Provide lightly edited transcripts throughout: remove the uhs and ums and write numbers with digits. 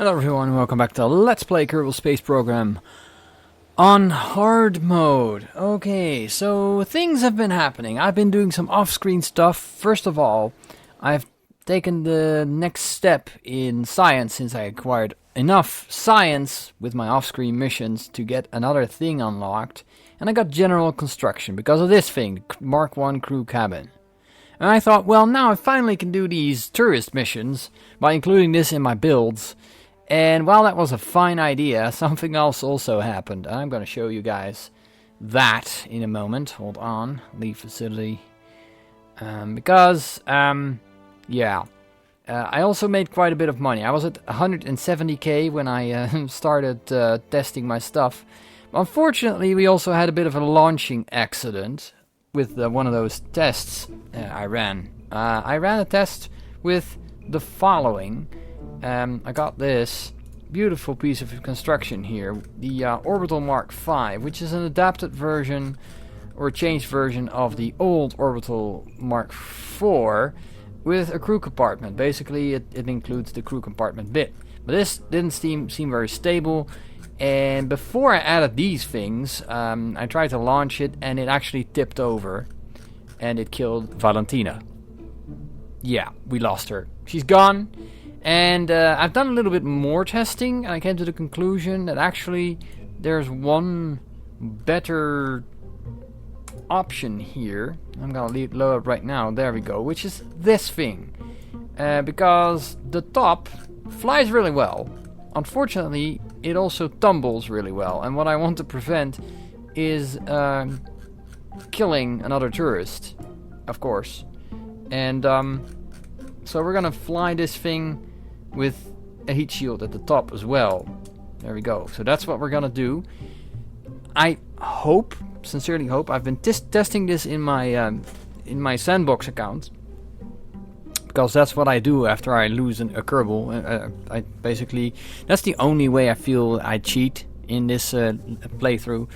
Hello everyone, welcome back to Let's Play Kerbal Space Program on hard mode. Okay, so things have been happening. I've been doing some off-screen stuff. First of all, I've taken the next step in science since I acquired enough science with my off-screen missions to get another thing unlocked. And I got general construction because of this thing, Mark 1 crew cabin. And I thought, well, now I finally can do these tourist missions by including this in my builds. And while that was a fine idea, something else also happened. I'm going to show you guys that in a moment. Hold on. Leave facility. I also made quite a bit of money. I was at 170k when I started testing my stuff. Unfortunately, we also had a bit of a launching accident with one of those tests I ran. I ran a test with the following. I got this beautiful piece of construction here, the Orbital Mark V, which is an adapted version or changed version of the old Orbital Mark IV with a crew compartment. Basically, it includes the crew compartment bit. But this didn't seem very stable, and before I added these things, I tried to launch it, and it actually tipped over, and it killed Valentina. Yeah, we lost her. She's gone. And I've done a little bit more testing, and I came to the conclusion that actually there's one better option here. I'm gonna load it right now. There we go. Which is this thing, because the top flies really well. Unfortunately, it also tumbles really well. And what I want to prevent is killing another tourist, of course. And so we're gonna fly this thing with a heat shield at the top as well. There we go. So that's what we're gonna do. I hope, sincerely hope, I've been testing this in my sandbox account, because that's what I do after I lose a Kerbal. I basically, that's the only way I feel I cheat in this playthrough.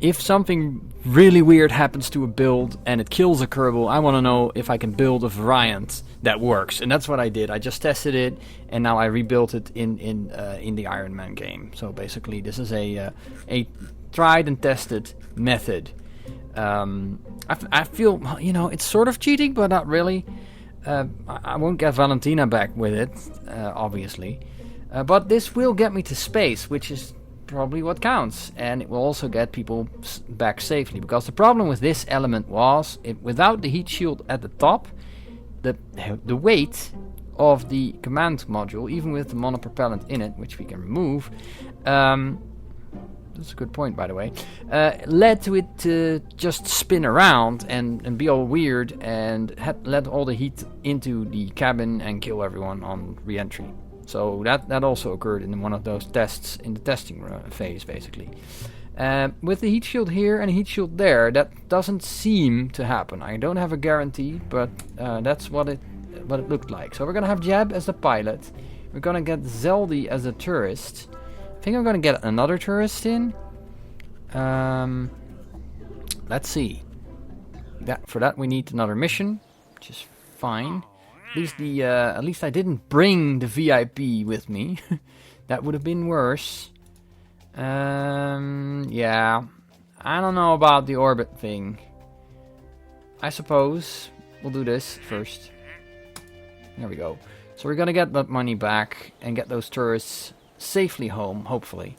If something really weird happens to a build and it kills a Kerbal, I want to know if I can build a variant that works, and that's what I did. I just tested it, and now I rebuilt it in the Iron Man game. So basically, this is a tried and tested method. I feel, it's sort of cheating, but not really. I won't get Valentina back with it, obviously, but this will get me to space, which is probably what counts, and it will also get people back safely, because the problem with this element was without the heat shield at the top, the weight of the command module, even with the monopropellant in it, which we can remove, that's a good point, by the way, led to it to just spin around and be all weird, and let all the heat into the cabin and kill everyone on re-entry. So that also occurred in one of those tests in the testing phase, basically. With the heat shield here and a heat shield there, that doesn't seem to happen. I don't have a guarantee, but that's what it looked like. So we're gonna have Jeb as the pilot. We're gonna get Zeldy as a tourist. I think I'm gonna get another tourist in. Let's see. For that we need another mission, which is fine. At least I didn't bring the VIP with me. That would have been worse. Yeah. I don't know about the orbit thing. I suppose we'll do this first. There we go. So we're gonna get that money back and get those tourists safely home, hopefully.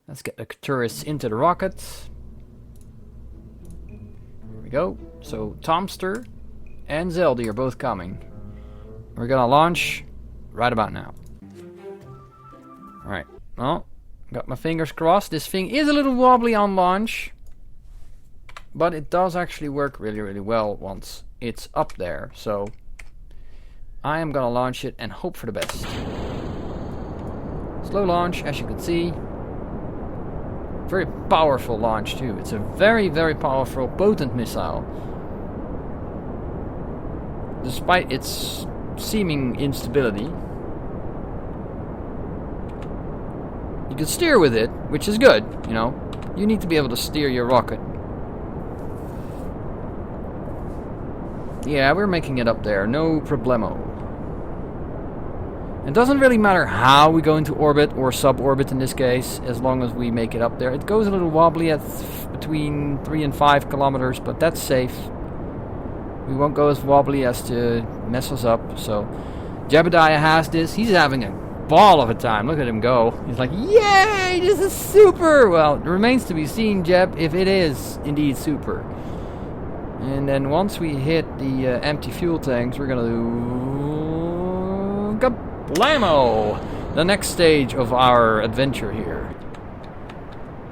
Let's get the tourists into the rocket. There we go. So Tomster and Zeldy are both coming. We're gonna launch right about now. Alright, well, got my fingers crossed. This thing is a little wobbly on launch, but it does actually work really, really well once it's up there. So I am gonna launch it and hope for the best. Slow launch, as you can see. Very powerful launch too. It's a very, very powerful, potent missile. Despite its seeming instability, you can steer with it, which is good. You need to be able to steer your rocket. Yeah, we're making it up there, no problemo. It doesn't really matter how we go into orbit, or suborbit in this case, as long as we make it up there. It goes a little wobbly at between 3 and 5 kilometers, but that's safe. We won't go as wobbly as to mess us up. So Jebediah has this. He's having a ball of a time. Look at him go. He's like, yay, this is super. Well, it remains to be seen, Jeb, if it is indeed super. And then once we hit the empty fuel tanks, we're gonna do kablamo! The next stage of our adventure here.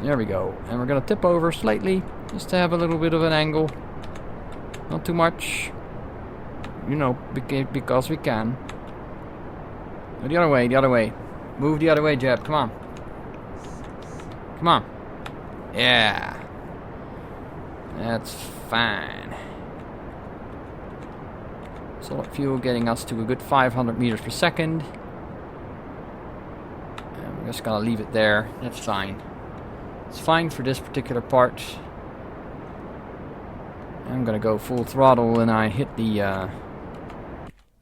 There we go. And we're gonna tip over slightly, just to have a little bit of an angle. Not too much. You know, because we can. Go the other way, the other way. Move the other way, Jeb. Come on. Come on. Yeah. That's fine. Solid fuel getting us to a good 500 meters per second. And we're just gonna leave it there. That's fine. It's fine for this particular part. I'm gonna go full throttle and I hit the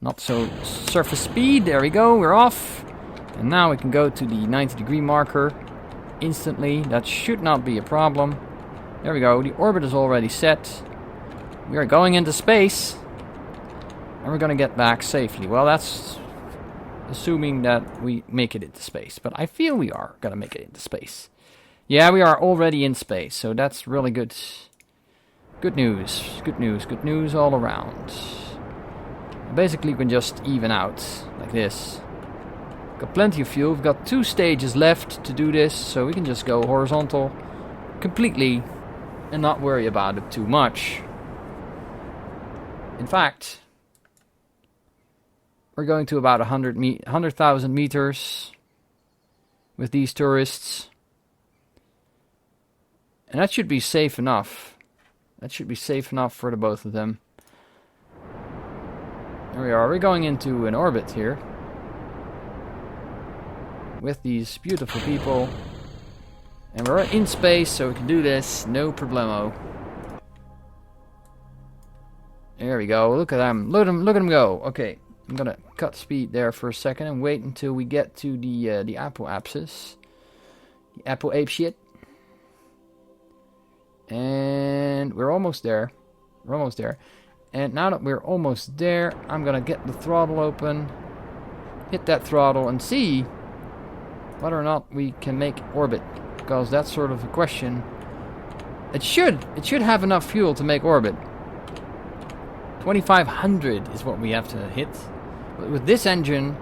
not so surface speed. There we go, we're off. And now we can go to the 90-degree marker instantly. That should not be a problem. There we go, the orbit is already set. We are going into space. And we're gonna get back safely. Well, that's assuming that we make it into space. But I feel we are gonna make it into space. Yeah, we are already in space, so that's really good. Good news. Good news. Good news all around. Basically, we can just even out like this. Got plenty of fuel. We've got 2 stages left to do this, so we can just go horizontal completely and not worry about it too much. In fact, we're going to about 100,000 meters with these tourists. And that should be safe enough. That should be safe enough for the both of them. There we are. We're going into an orbit here. With these beautiful people. And we're in space, so we can do this. No problemo. There we go. Look at them. Look at them go. Okay. I'm gonna cut speed there for a second and wait until we get to the Apple apsis. The Apple ape shit. And we're almost there. We're almost there. And now that we're almost there, I'm gonna get the throttle open, hit that throttle, and see whether or not we can make orbit. Because that's sort of a question. It should have enough fuel to make orbit. 2,500 is what we have to hit. But with this engine,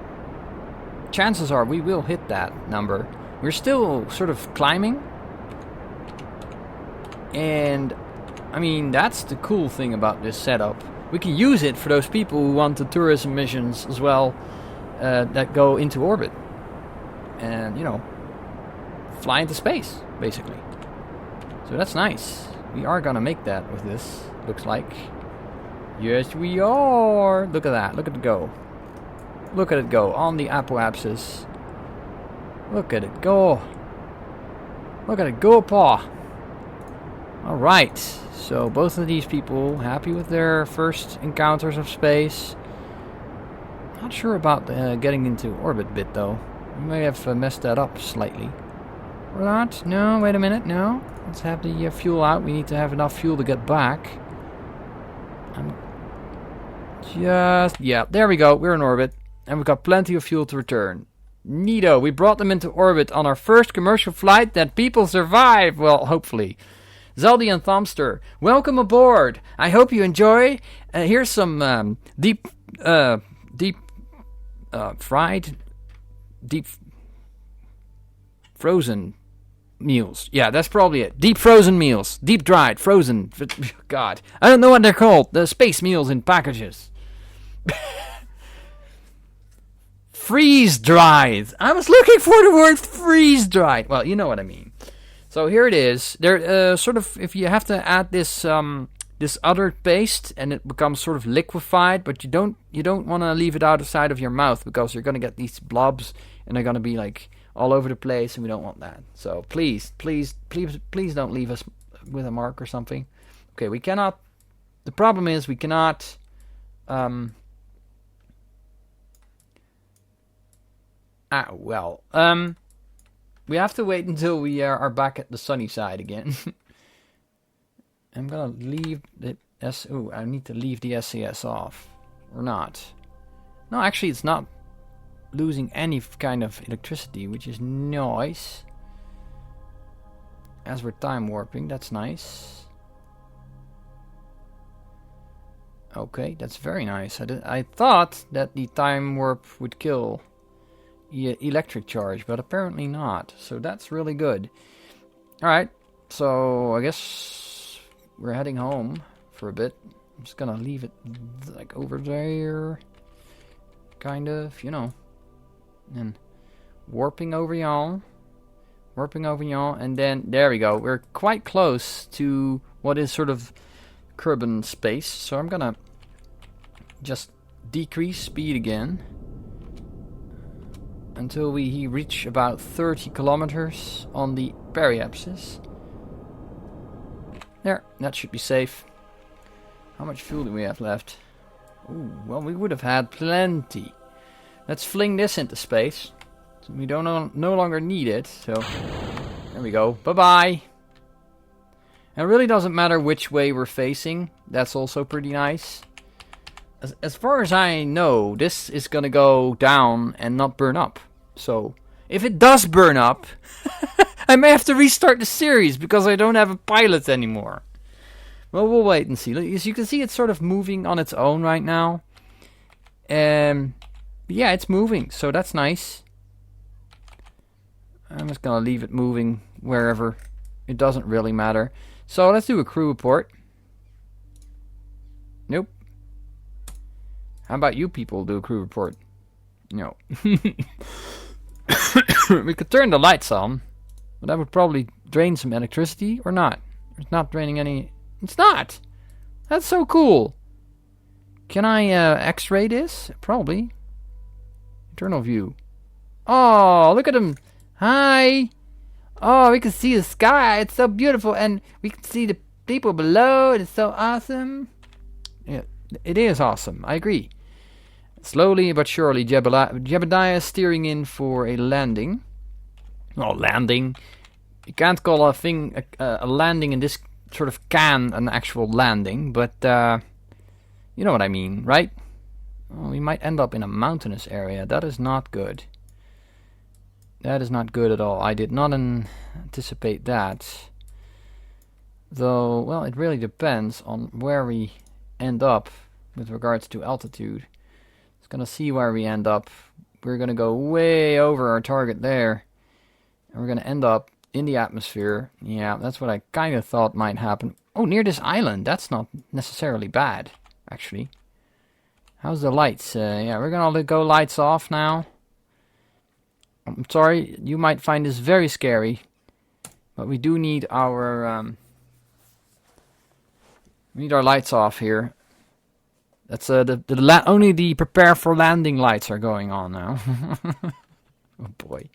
chances are we will hit that number. We're still sort of climbing. And I mean, that's the cool thing about this setup. We can use it for those people who want the tourism missions as well, that go into orbit. And, you know, fly into space, basically. So that's nice. We are gonna make that with this, looks like. Yes, we are. Look at that. Look at it go. Look at it go on the Apple apsis. Look at it go. Look at it go, paw. Alright, so both of these people happy with their first encounters of space. Not sure about getting into orbit bit though. We may have messed that up slightly. Or not? No, wait a minute, no. Let's have the fuel out. We need to have enough fuel to get back. Yeah, there we go. We're in orbit. And we've got plenty of fuel to return. Neato, we brought them into orbit on our first commercial flight that people survive. Well, hopefully. Zeldy and Thumbster, welcome aboard. I hope you enjoy. Here's some deep frozen meals. Yeah, that's probably it. Deep frozen meals. Deep dried, frozen. God, I don't know what they're called. The space meals in packages. Freeze dried. I was looking for the word freeze dried. Well, you know what I mean. So here it is. There, sort of, if you have to add this this other paste, and it becomes sort of liquefied, but you don't want to leave it outside of your mouth because you're gonna get these blobs, and they're gonna be like all over the place, and we don't want that. So please don't leave us with a mark or something. Okay, we cannot. The problem is we cannot. Ah, well. We have to wait until we are back at the sunny side again. I'm gonna leave the Oh, I need to leave the SAS off. Or not. No, actually it's not losing any kind of electricity, which is nice. As we're time warping, that's nice. Okay, that's very nice. I thought that the time warp would kill electric charge, but apparently not. So that's really good. Alright, so I guess we're heading home for a bit. I'm just gonna leave it like over there. Kind of, you know. And warping over y'all. Warping over y'all. And then, there we go. We're quite close to what is sort of Kerbin space. So I'm gonna just decrease speed again. Until we reach about 30 kilometers on the periapsis. There, that should be safe. How much fuel do we have left? Ooh, well, we would have had plenty. Let's fling this into space. We don't no longer need it, so there we go. Bye-bye. And it really doesn't matter which way we're facing. That's also pretty nice. As far as I know, this is gonna go down and not burn up. So, if it does burn up, I may have to restart the series because I don't have a pilot anymore. Well, we'll wait and see. As you can see, it's sort of moving on its own right now. Yeah, it's moving, so that's nice. I'm just gonna leave it moving wherever. It doesn't really matter. So, let's do a crew report. Nope. How about you people do a crew report? No. We could turn the lights on, but that would probably drain some electricity, or not. It's not draining any... It's not! That's so cool! Can I X-ray this? Probably. Internal view. Oh, look at him! Hi! Oh, we can see the sky, it's so beautiful, and we can see the people below, it's so awesome. Yeah, it is awesome, I agree. Slowly but surely, Jebediah is steering in for a landing. Well, landing. You can't call a thing a landing in this sort of can an actual landing, but you know what I mean, right? Well, we might end up in a mountainous area. That is not good. That is not good at all. I did not anticipate that. Though, well, it really depends on where we end up with regards to altitude. Gonna see where we end up. We're gonna go way over our target there, and we're gonna end up in the atmosphere. Yeah, that's what I kind of thought might happen. Oh, near this island. That's not necessarily bad, actually. How's the lights? Yeah, we're gonna go lights off now. I'm sorry, you might find this very scary, but we do need our lights off here. That's only the prepare for landing lights are going on now. Oh boy.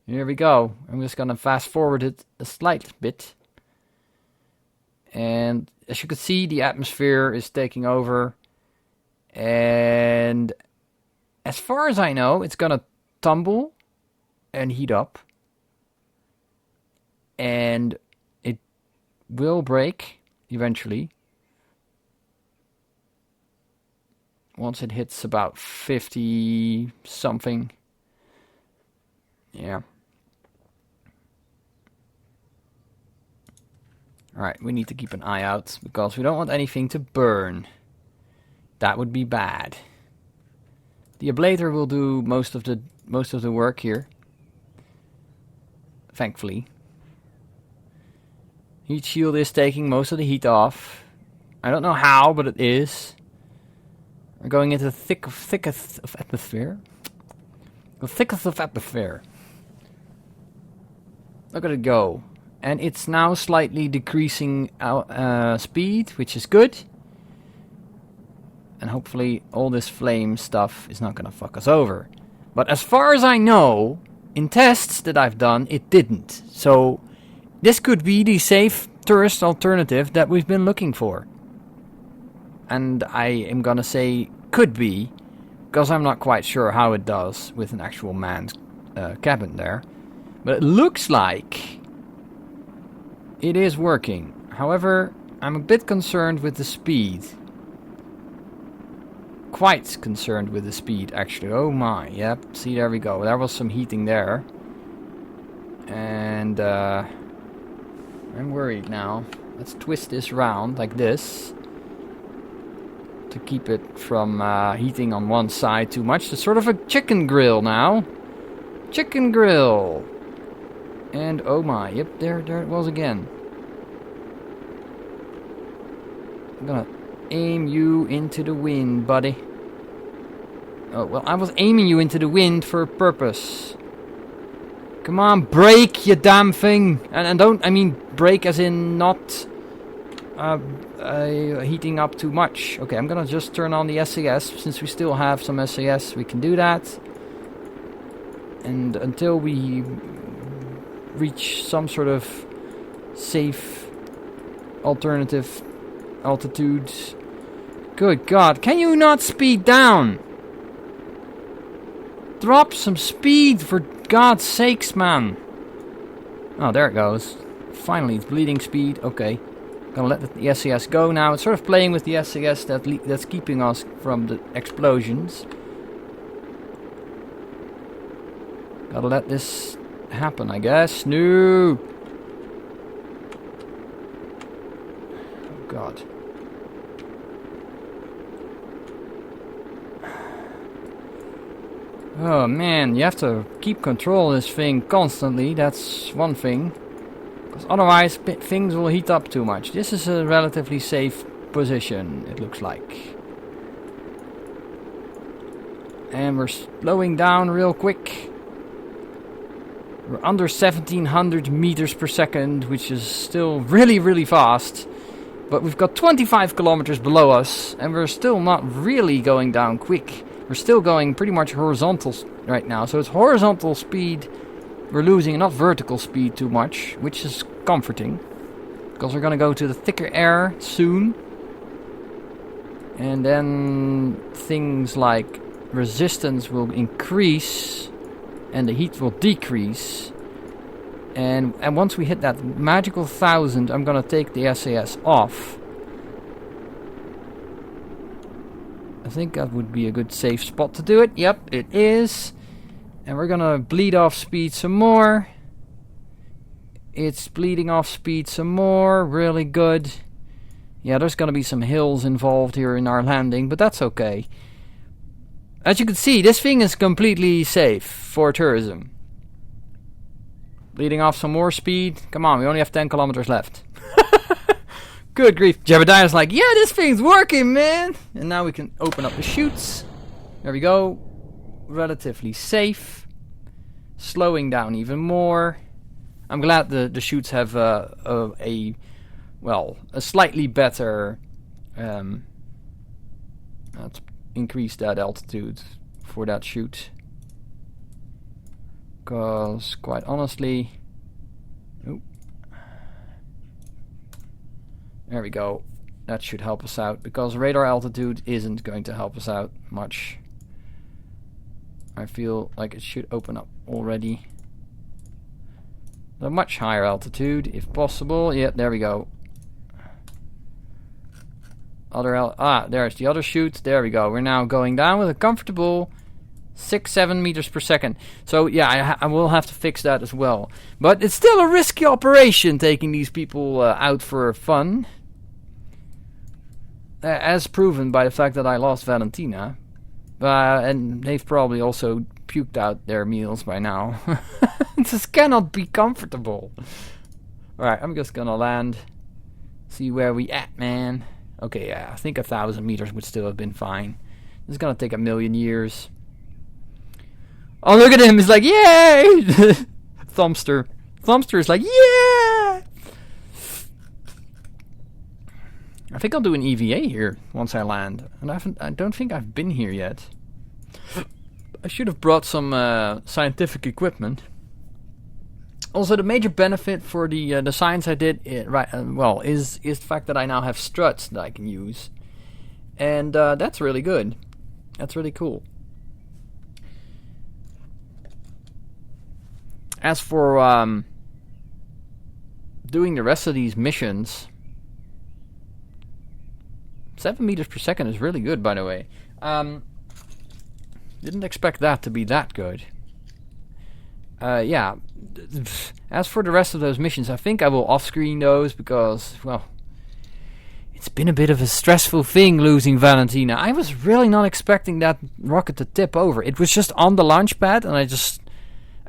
Here we go. I'm just gonna fast forward it a slight bit. And as you can see, the atmosphere is taking over. And as far as I know, it's gonna tumble and heat up. And it will break eventually. Once it hits about 50 something. Yeah. Alright, we need to keep an eye out because we don't want anything to burn. That would be bad. The ablator will do most of the work here. Thankfully. Heat shield is taking most of the heat off. I don't know how, but it is. We're going into the thickest of atmosphere. The thickest of atmosphere. Look at it go. And it's now slightly decreasing our speed, which is good. And hopefully all this flame stuff is not going to fuck us over. But as far as I know, in tests that I've done, it didn't. So this could be the safe tourist alternative that we've been looking for. And I am gonna say could be, because I'm not quite sure how it does with an actual manned cabin there. But it looks like it is working. However, I'm a bit concerned with the speed. Quite concerned with the speed, actually. Oh my, yep. See, there we go. There was some heating there. And I'm worried now. Let's twist this round like this. To keep it from heating on one side too much. It's sort of a chicken grill now. Chicken grill. And oh my, yep, there it was again. I'm gonna aim you into the wind, buddy. Oh, well, I was aiming you into the wind for a purpose. Come on, brake, you damn thing. And don't, I mean, brake as in not heating up too much. Okay, I'm gonna just turn on the SAS. Since we still have some SAS, we can do that. And until we reach some sort of safe alternative altitude. Good God, can you not speed down? Drop some speed for God's sakes, man. Oh, there it goes. Finally, it's bleeding speed. Okay. Gonna let the SAS go now. It's sort of playing with the SAS that's keeping us from the explosions. Gotta let this happen, I guess. No! Oh, God. Oh man, you have to keep control of this thing constantly, that's one thing. Because otherwise things will heat up too much. This is a relatively safe position, it looks like. And we're slowing down real quick. We're under 1700 meters per second, which is still really, really fast. But we've got 25 kilometers below us, and we're still not really going down quick. We're still going pretty much horizontal right now, so it's horizontal speed we're losing, not vertical speed too much, which is comforting. Because we're gonna go to the thicker air soon. And then things like resistance will increase, and the heat will decrease. And once we hit that magical 1000, I'm gonna take the SAS off. I think that would be a good safe spot to do it. Yep, it is. And we're gonna bleed off speed some more. It's bleeding off speed some more. Really good. Yeah, there's gonna be some hills involved here in our landing, but that's okay. As you can see, this thing is completely safe for tourism. Bleeding off some more speed. Come on, we only have 10 kilometers left. Good grief. Jebediah's like, yeah, this thing's working, man. And now we can open up the chutes. There we go. Relatively safe. Slowing down even more. I'm glad the chutes have a slightly better... let's increase that altitude for that chute. Because, quite honestly... Oop. There we go. That should help us out, because radar altitude isn't going to help us out much. I feel like it should open up already. A much higher altitude, if possible. Yeah, there we go. There's the other chute. There we go. We're now going down with a comfortable 6-7 meters per second. So yeah, I will have to fix that as well. But it's still a risky operation taking these people out for fun. As proven by the fact that I lost Valentina. And they've probably also puked out their meals by now. This cannot be comfortable. Alright, I'm just gonna land. See where we at, man. Okay, yeah, I think 1,000 meters would still have been fine. This is gonna take 1,000,000 years. Oh, look at him! He's like, yay! Thumbster. Thumbster is like, yeah! I think I'll do an EVA here once I land. And I don't think I've been here yet. I should have brought some scientific equipment. Also, the major benefit for the science I did is the fact that I now have struts that I can use. And that's really good. That's really cool. As for doing the rest of these missions, 7 meters per second is really good, by the way. Didn't expect that to be that good. Yeah. As for the rest of those missions, I think I will off-screen those because, well, it's been a bit of a stressful thing losing Valentina. I was really not expecting that rocket to tip over. It was just on the launch pad, and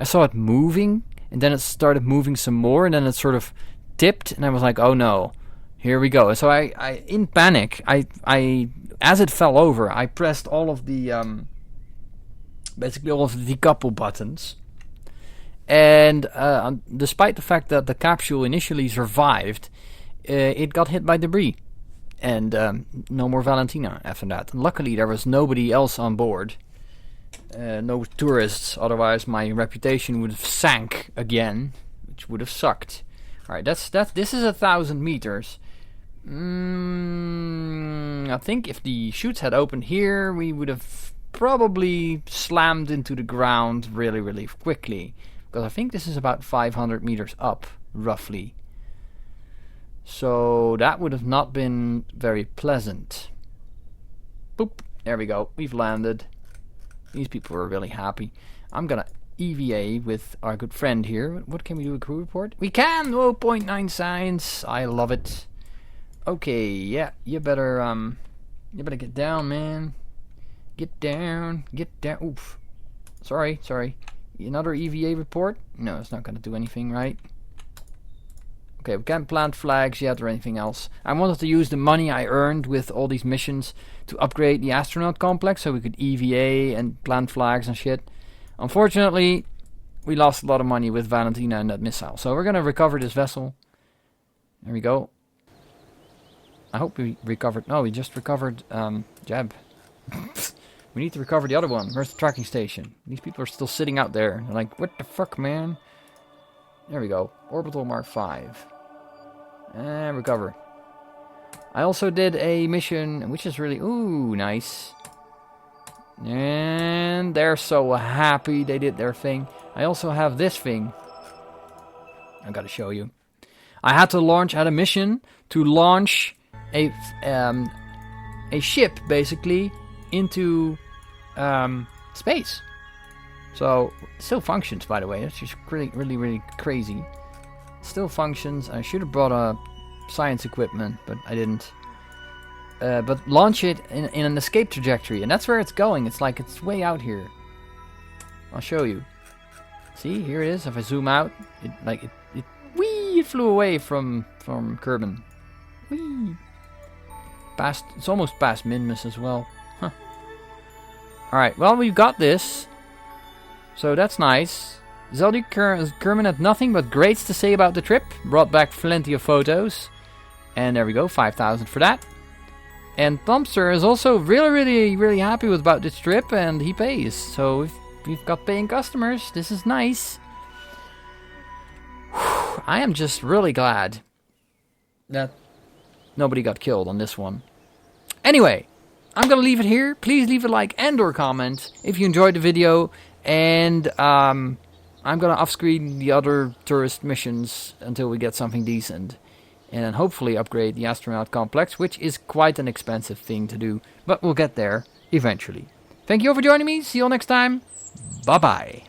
I saw it moving, and then it started moving some more, and then it sort of tipped, and I was like, oh no, here we go. So I in panic, I as it fell over, I pressed all of the, basically all of the decouple buttons. And despite the fact that the capsule initially survived, it got hit by debris. And no more Valentina after that. And luckily there was nobody else on board. No tourists, otherwise my reputation would have sank again, which would have sucked. Alright, this is 1,000 meters. I think if the chutes had opened here, we would have probably slammed into the ground really, really quickly. Because I think this is about 500 meters up, roughly. So that would have not been very pleasant. Boop, there we go, we've landed. These people are really happy. I'm gonna EVA with our good friend here. What can we do, a crew report? We can! Oh, 0.9 signs, I love it. Okay, yeah, you better get down, man. Get down. Oof. Sorry. Another EVA report? No, it's not gonna do anything, right? Okay, we can't plant flags yet or anything else. I wanted to use the money I earned with all these missions to upgrade the astronaut complex so we could EVA and plant flags and shit. Unfortunately, we lost a lot of money with Valentina and that missile. So we're gonna recover this vessel. There we go. I hope we recovered... No, we just recovered Jeb. We need to recover the other one. Where's the tracking station? These people are still sitting out there. They're like, what the fuck, man? There we go. Orbital Mark 5. And recover. I also did a mission, which is really... Ooh, nice. And they're so happy they did their thing. I also have this thing. I gotta show you. I had a mission to launch a ship, basically, into space. So it still functions, by the way. It's just really crazy. It still functions. I should have brought science equipment, but I didn't. But launch it in an escape trajectory, and that's where it's going. It's like it's way out here. I'll show you. See, here it is. If I zoom out, it flew away from Kerman. Whee! It's almost past Minmus as well. Huh. Alright, well, we've got this. So that's nice. Zeldy Kerman had nothing but greats to say about the trip. Brought back plenty of photos. And there we go, 5,000 for that. And Thumpster is also really happy about this trip, and he pays. So we've got paying customers. This is nice. Whew, I am just really glad that nobody got killed on this one. Anyway, I'm gonna leave it here. Please leave a like and or comment if you enjoyed the video. And I'm gonna off-screen the other tourist missions until we get something decent. And then hopefully upgrade the astronaut complex, which is quite an expensive thing to do. But we'll get there eventually. Thank you all for joining me. See you all next time. Bye-bye.